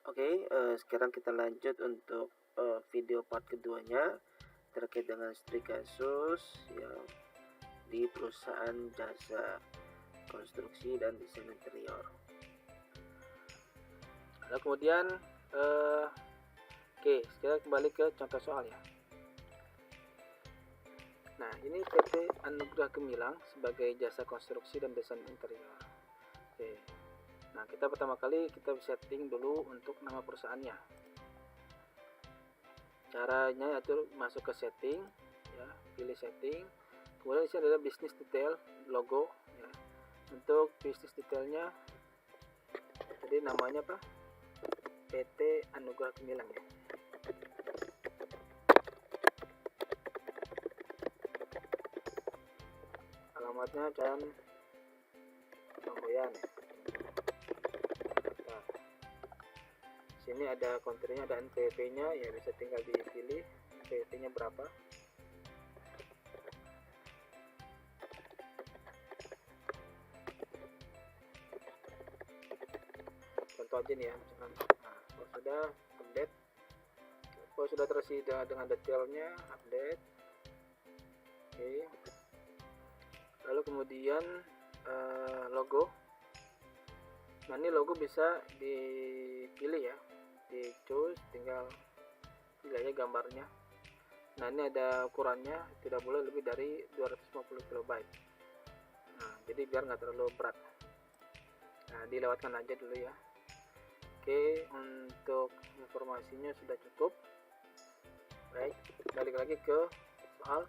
Oke, sekarang kita lanjut untuk video part keduanya terkait dengan studi kasus yang di perusahaan jasa konstruksi dan desain interior. Lalu kemudian oke, sekarang kembali ke contoh soal ya. Nah, ini PT Anugrah Gemilang sebagai jasa konstruksi dan desain interior. Oke. Nah, kita pertama kali kita setting dulu untuk nama perusahaannya. Caranya yaitu masuk ke setting ya, pilih setting. Kemudian ini adalah bisnis detail logo ya. Untuk bisnis detailnya jadi namanya apa? PT Anugrah Gemilang ya. Alamatnya dan Samboyan ya. Nah, sini ada konternya, ada NPWP-nya ya, bisa tinggal dipilih NPWP-nya berapa. Contoh aja nih ya, misalkan kalau sudah update, kalau sudah tersedia dengan detailnya update. Oke. Lalu kemudian logo. Nah, ini logo bisa dipilih ya, di choose, tinggal pilih aja gambarnya. Nah, ini ada ukurannya, tidak boleh lebih dari 250 KB. Nah, jadi biar nggak terlalu berat. Nah, dilewatkan aja dulu ya. Oke, untuk informasinya sudah cukup. Baik, balik lagi ke soal.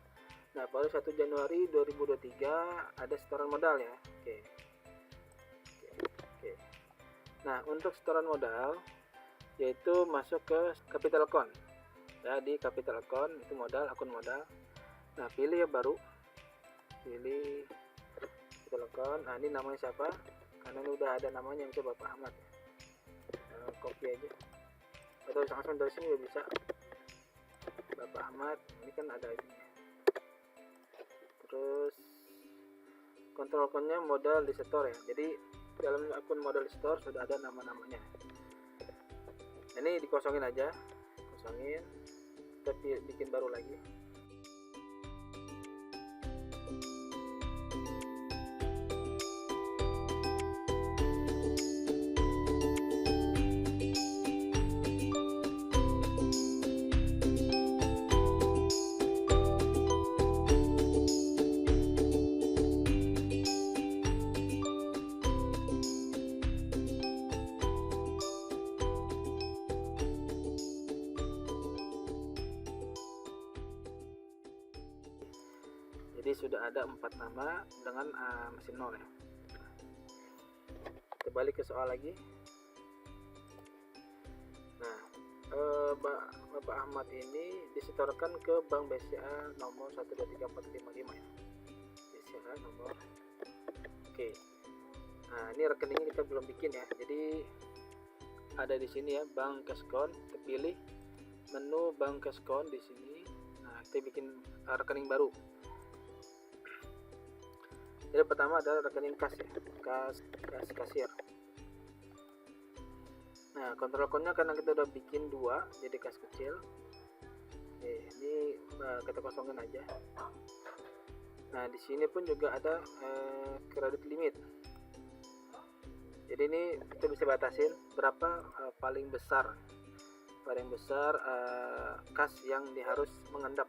Nah, pada 1 Januari 2023 ada setoran modal ya. Oke. Nah, untuk setoran modal yaitu masuk ke capital account. Ya, di capital account itu modal, akun modal. Nah, pilih ya baru. Pilih capital account. Nah, ini namanya siapa? Karena ini udah ada namanya, itu Bapak Ahmad. Copy aja. Atau langsung dari sini juga bisa. Bapak Ahmad, ini kan ada ini. Terus kontrol akunnya modal di store ya. Jadi dalam akun modal store sudah ada nama-namanya. Ini dikosongin aja, kosongin, kita bikin baru lagi. Jadi sudah ada 4 nama dengan mesin 0 ya. Kita balik ke soal lagi. Nah, Bapak Ahmad ini disetorkan ke Bank BCA nomor 12345 ya. BCA nomor. Oke. Nah, ini rekeningnya kita belum bikin ya. Jadi ada di sini ya, Bank Cashcon, kita pilih menu Bank Cashcon di sini. Nah, kita bikin rekening baru. Jadi pertama adalah rekening kas ya, kas kasir. Nah, kontrol akunnya karena kita udah bikin 2, jadi kas kecil. Ini kita kosongin aja. Nah, di sini pun juga ada kredit limit. Jadi ini kita bisa batasin berapa paling besar kas yang harus mengendap.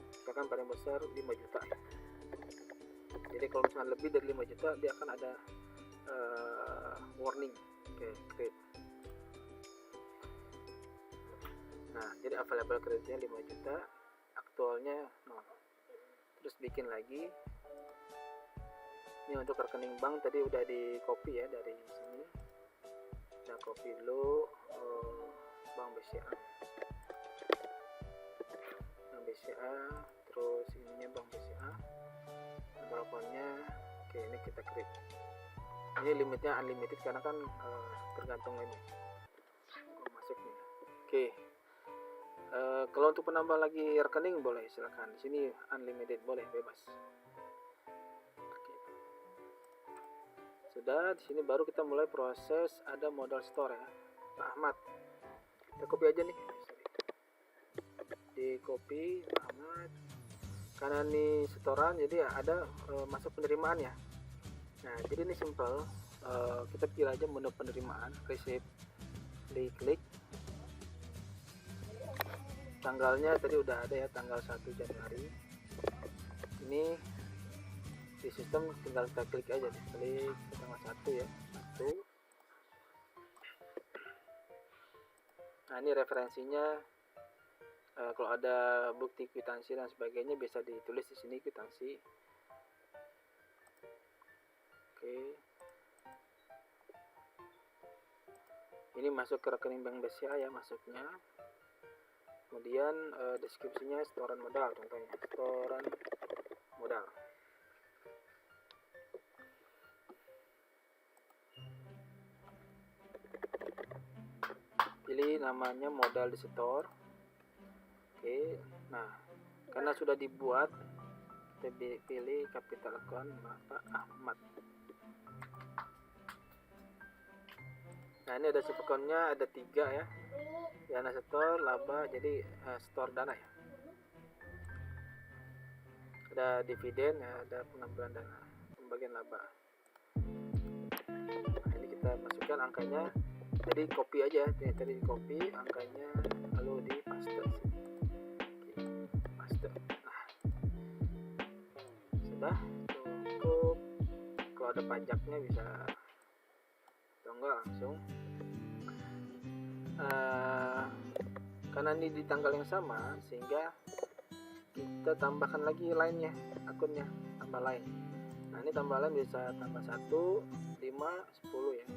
Misalkan paling besar 5 juta. Jadi kalau misalnya lebih dari 5 juta dia akan ada warning. Kredit. Nah, jadi available kreditnya 5 juta, aktualnya 0. Terus bikin lagi. Ini untuk rekening bank tadi udah di copy ya dari sini. Kita copy dulu Bank BCA. Bank BCA, terus ininya Bank BCA. Teleponnya, oke, ini kita create. Ini limitnya unlimited karena kan tergantung ini masuknya. Oke. Kalau untuk penambah lagi rekening boleh, silakan. Di sini unlimited, boleh, bebas. Oke. Sudah, di sini baru kita mulai proses ada modal store ya. Pak Ahmad. Kita copy aja nih, di copy Pak Ahmad, karena ini setoran jadi ada masuk penerimaan ya. Nah jadi ini simple, kita pilih aja menu penerimaan, receipt, diklik. Tanggalnya tadi udah ada ya, tanggal 1 Januari. Ini di sistem tinggal kita klik aja, klik ke tanggal 1 ya, 1. Nah ini referensinya, kalau ada bukti kwitansi dan sebagainya bisa ditulis di sini, kwitansi. Oke, ini masuk ke rekening bank BCA ya masuknya. Kemudian deskripsinya setoran modal, contohnya setoran modal. Pilih namanya modal disetor. Oke, nah karena sudah dibuat, kita pilih capital account Bapak Ahmad. Nah ini ada sub account-nya ada 3 ya, dana setor, laba, jadi setor dana ya. Ada dividen ya, ada pengambilan dana, pembagian laba. Nah ini kita masukkan angkanya, jadi copy aja, tadi copy angkanya lalu di paste sini. Oke, paste. Nah sudah cukup. Kalau ada pajaknya bisa atau enggak langsung. Karena ini di tanggal yang sama sehingga kita tambahkan lagi lainnya, akunnya tambah lain. Nah ini tambah lain bisa tambah 1, 5, 10 ya.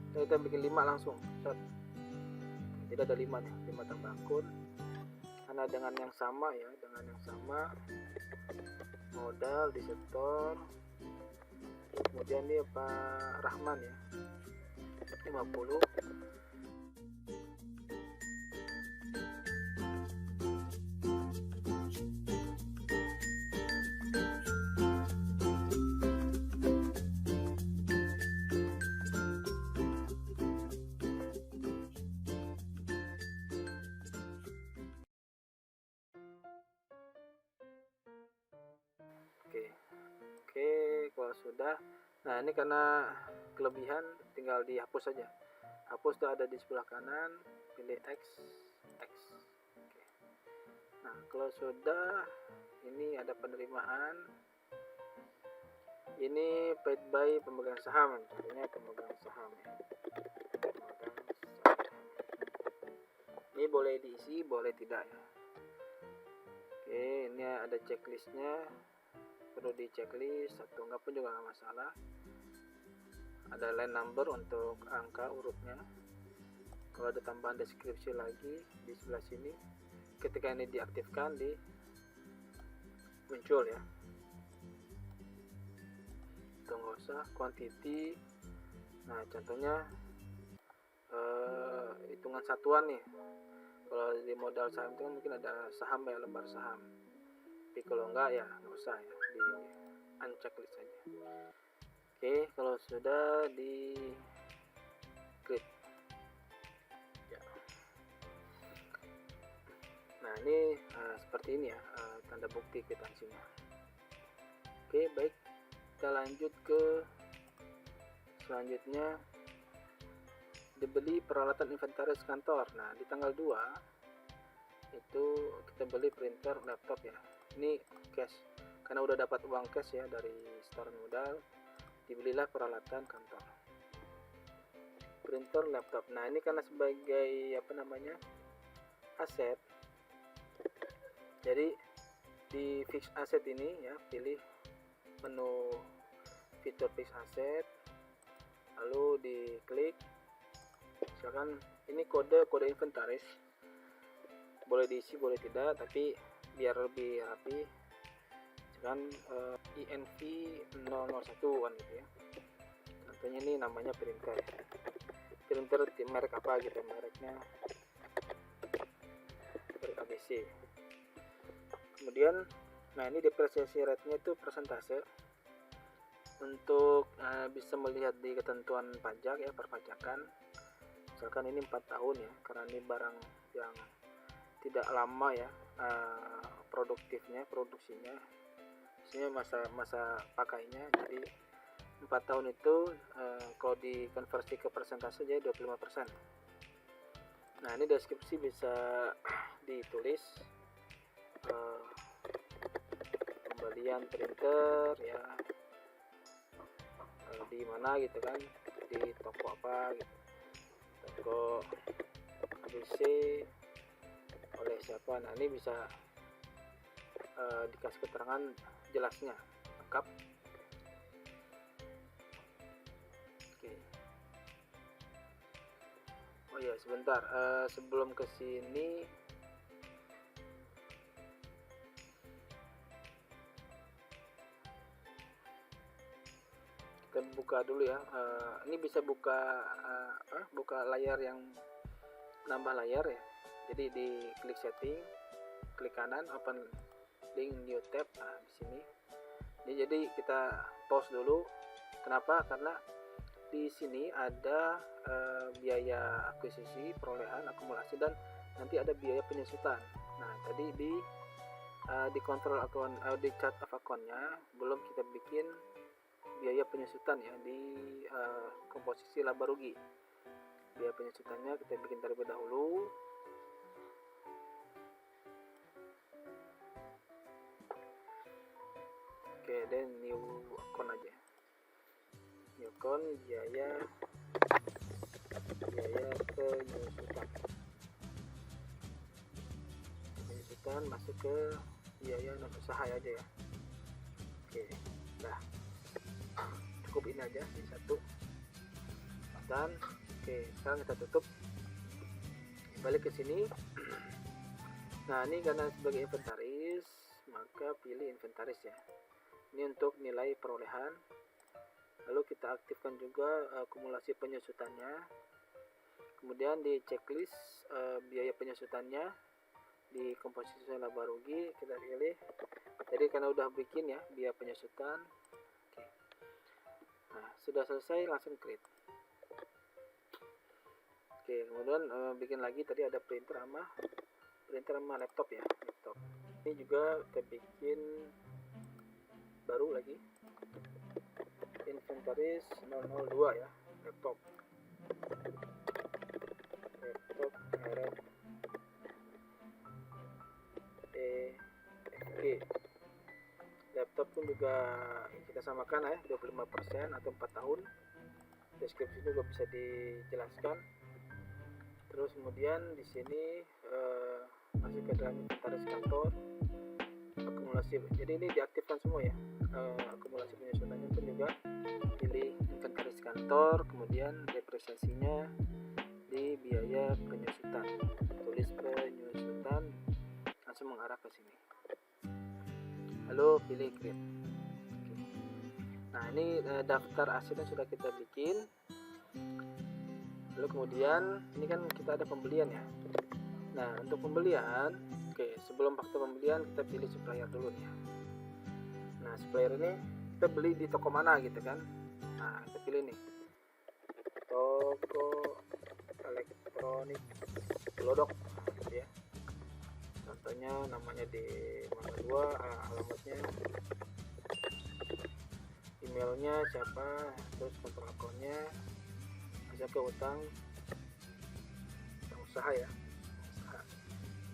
Nah, kita bikin 5 langsung. Jadi ada 5 nih, 5 tambah akun. Karena dengan yang sama ya, dengan yang sama modal disetor. Kemudian ini Pak Rahman ya, 50. Oke, kalau sudah, nah ini karena kelebihan tinggal dihapus saja. Hapus tuh ada di sebelah kanan, pilih X. Oke. Nah kalau sudah, ini ada penerimaan. Ini paid by pemegang saham, contohnya pemegang saham ya. Ini boleh diisi, boleh tidak ya. Oke, ini ada checklistnya, perlu di checklist atau enggak pun juga nggak masalah. Ada line number untuk angka urutnya. Kalau ada tambahan deskripsi lagi di sebelah sini, ketika ini diaktifkan di muncul ya. Itu nggak usah. Quantity, nah contohnya hitungan satuan nih. Kalau di modal saham itu kan mungkin ada saham ya, lembar saham. Tapi kalau enggak ya nggak usah ya, di unchecklist saja. Oke, kalau sudah di klik ya. Nah ini seperti ini ya, tanda bukti kwitansinya. Oke baik, kita lanjut ke selanjutnya, dibeli peralatan inventaris kantor. Nah di tanggal 2 itu kita beli printer, laptop ya. Ini cash, karena udah dapat uang cash ya dari setoran modal, dibelilah peralatan kantor, printer, laptop. Nah ini karena sebagai apa namanya, aset, jadi di fixed asset ini ya, pilih menu fitur fixed asset, lalu diklik. Misalkan ini kode inventaris, boleh diisi boleh tidak, tapi biar lebih rapi misalkan INV 001 kan gitu ya. Contohnya ini namanya printer merek apa gitu, mereknya merek ABC. Kemudian nah ini depresiasi rate-nya itu persentase, untuk bisa melihat di ketentuan pajak ya, perpajakan. misalkan ini 4 tahun ya, karena ini barang yang tidak lama ya produksinya, maksudnya masa pakainya. Jadi 4 tahun itu kalau dikonversi ke persentase jadi 25%. Nah, ini deskripsi bisa ditulis pembelian printer ya di mana gitu kan, di toko apa gitu, toko ABC oleh siapa. Nah, ini bisa dikasih keterangan jelasnya lengkap. Oke. Oh ya, sebentar, sebelum ke sini kita buka dulu ya. Ini bisa buka layar yang nambah layar ya. Jadi di klik setting, klik kanan, open link new tab. Nah, di sini. Ini jadi kita pause dulu. Kenapa? Karena di sini ada biaya akuisisi, perolehan, akumulasi, dan nanti ada biaya penyusutan. Nah, tadi di kontrol akun, di chart of akunnya belum kita bikin biaya penyusutan ya di komposisi laba rugi. Biaya penyusutannya kita bikin terlebih dahulu. Oke, dan new account aja. New account, biaya penyusutan masuk ke biaya non usaha aja ya. Oke, nah cukup ini aja, ini satu. Dan oke, sekarang kita tutup, balik ke sini. Nah, ini karena sebagai inventaris, maka pilih inventaris ya. Ini untuk nilai perolehan. Lalu kita aktifkan juga akumulasi penyusutannya. Kemudian di checklist biaya penyusutannya di komposisi laba rugi kita pilih. Jadi karena udah bikin ya biaya penyusutan. Oke. Nah, sudah selesai, langsung create. Oke, kemudian bikin lagi, tadi ada printer sama laptop ya, laptop. Ini juga kita bikin baru lagi, inventaris 002 ya, laptop merek EFG. Laptop pun juga kita samakan ya, 25% atau 4 tahun. Deskripsi juga bisa dijelaskan. Terus kemudian di sini masih ke dalam inventaris kantor, akumulasi. Jadi ini diaktifkan semua ya. Akumulasi penyusunannya pun juga pilih inventaris kantor, kemudian depresiasinya di biaya penyusutan. Tulis penyusutan, langsung mengarah ke sini. Lalu pilih create. Oke. Nah, ini daftar asetnya sudah kita bikin. Lalu kemudian ini kan kita ada pembelian ya. Nah, untuk pembelian, oke, sebelum faktur pembelian kita pilih supplier dulu nih ya. Nah, supplier ini kita beli di toko mana gitu kan. Nah, kita pilih nih, toko elektronik Glodok gitu ya. Contohnya namanya di mana 2, alamatnya, emailnya siapa, terus kontrol akunnya, bisa ke utang usaha ya.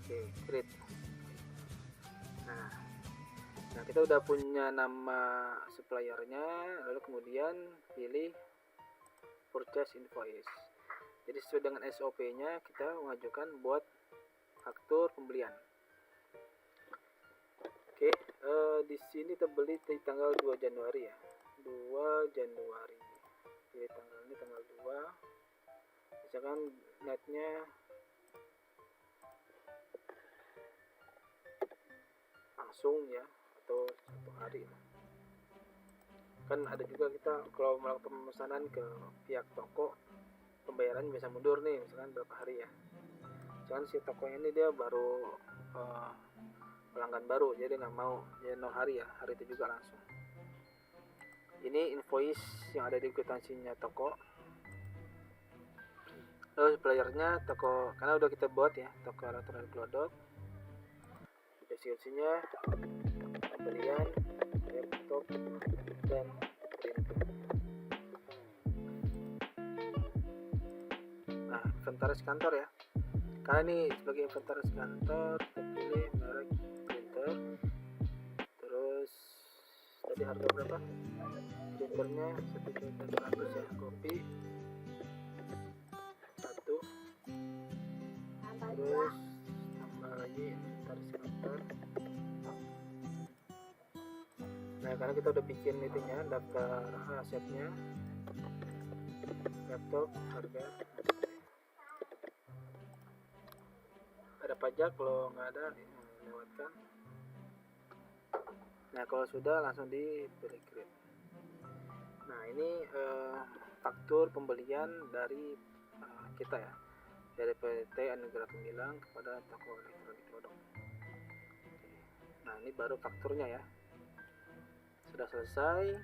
Oke, create. Nah, kita udah punya nama suppliernya. Lalu kemudian pilih purchase invoice. Jadi sesuai dengan SOP nya kita mengajukan buat faktur pembelian. Oke, di sini kita beli di tanggal 2 Januari ya, 2 Januari. Jadi tanggal ini tanggal 2, misalkan netnya langsung ya, atau 1 hari. Kan ada juga kita kalau melakukan pemesanan ke pihak toko, pembayaran bisa mundur nih, misalkan berapa hari ya. Misalkan si tokonya ini dia baru pelanggan baru, jadi nggak mau ya 0 hari ya, hari itu juga langsung. Ini invoice yang ada di kwitansinya toko. Lalu suppliernya toko, karena udah kita buat ya, toko elektronik Glodok. Spesifikasinya pembelian laptop dan printer. Nah, inventaris kantor ya, karena ini sebagai inventaris kantor kita pilih merek printer. Terus tadi harga berapa? Printernya 1.100.000 ya, kopi 1. Terus tambah lagi inventaris kantor. Nah, karena kita udah bikin itunya, daftar asetnya, laptop harga, ada pajak, kalau nggak ada lewatkan. Nah, kalau sudah langsung diberi create. Nah, ini faktur pembelian dari kita ya, dari PT Anugerah Gemilang kepada toko elektronik Glodok. Nah, ini baru fakturnya ya, sudah selesai.